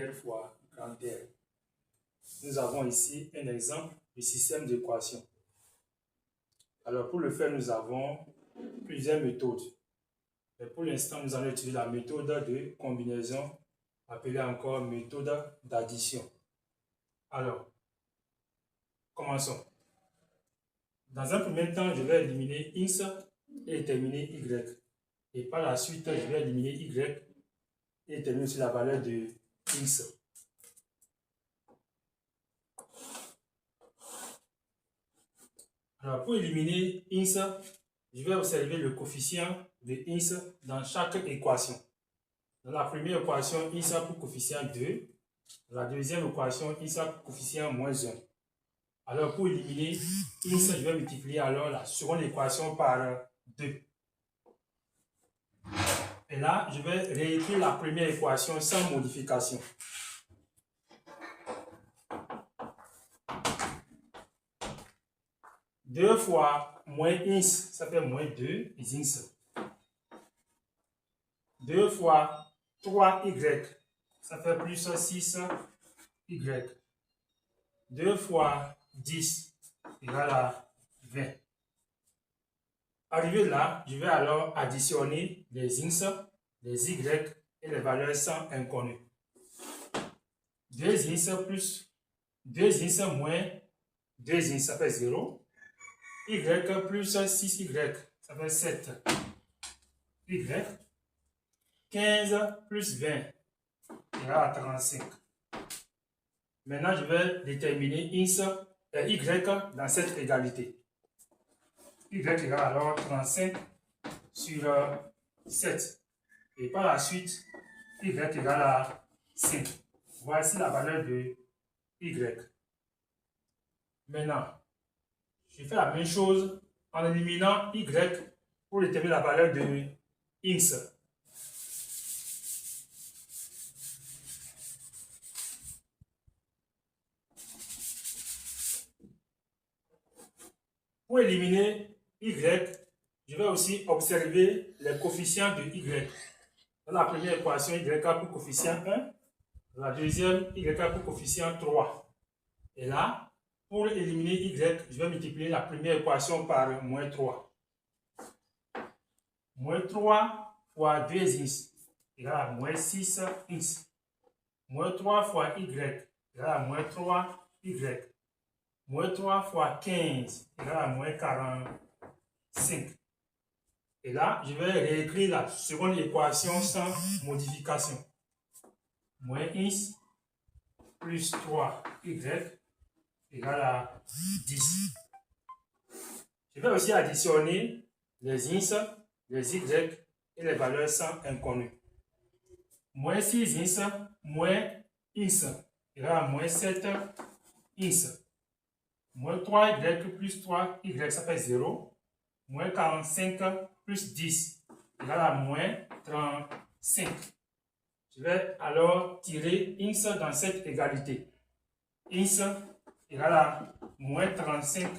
R fois grand R. Nous avons ici un exemple du système d'équation. Alors pour le faire, nous avons plusieurs méthodes. Mais pour l'instant, nous allons utiliser la méthode de combinaison, appelée encore méthode d'addition. Alors, commençons. Dans un premier temps, je vais éliminer X et déterminer Y. Et par la suite, je vais éliminer Y et déterminer aussi la valeur de X. Alors, pour éliminer X, je vais observer le coefficient de X dans chaque équation. Dans la première équation, X a pour coefficient 2. Dans la deuxième équation, X a pour coefficient moins 1. Alors, pour éliminer X, je vais multiplier alors la seconde équation par 2. Et là, je vais réécrire la première équation sans modification. Deux fois moins X, ça fait moins 2 X. 2 fois 3Y, ça fait plus 6Y. 2 fois 10 égale à 20. Arrivé là, je vais alors additionner les X, les Y et les valeurs sans inconnues. 2X plus 2X moins 2X, ça fait 0. Y plus 6Y, ça fait 7. Y, 15 plus 20 égale à 35. Maintenant, je vais déterminer X et Y dans cette égalité. Y égale alors 35 sur 7. Et par la suite, Y égale à 5. Voici la valeur de Y. Maintenant, je fais la même chose en éliminant Y pour déterminer la valeur de X. Pour éliminer Y, je vais aussi observer les coefficients de Y. Dans la première équation, Y a pour coefficient 1. Dans la deuxième, Y a pour coefficient 3. Et là, pour éliminer Y, je vais multiplier la première équation par moins 3. Moins 3 fois 2X égale à moins 6X. Moins 3 fois Y égale à moins 3Y. Moins 3 fois 15 égale à moins 45. Et là, je vais réécrire la seconde équation sans modification. Moins X plus 3Y égale à 10. Je vais aussi additionner les X, les Y et les valeurs sans inconnues. Moins 6X moins X égale à moins 7X. Moins 3Y plus 3Y, ça fait 0. Moins 45 plus 10 égale à moins 35. Je vais alors tirer X dans cette égalité. X égale à moins 35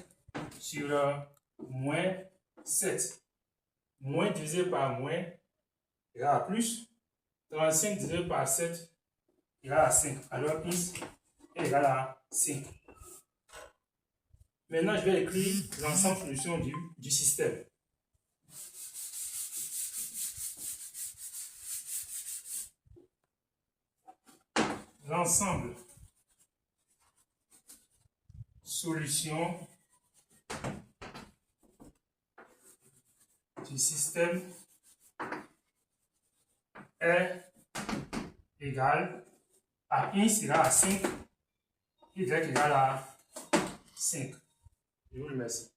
sur moins 7. Moins divisé par moins égale à plus. 35 divisé par 7 égale à 5. Alors X est égal à 5. Maintenant, je vais écrire l'ensemble de solutions du système. L'ensemble solution du système est égal à X égale à 5, Y égale à 5. Je vous remercie.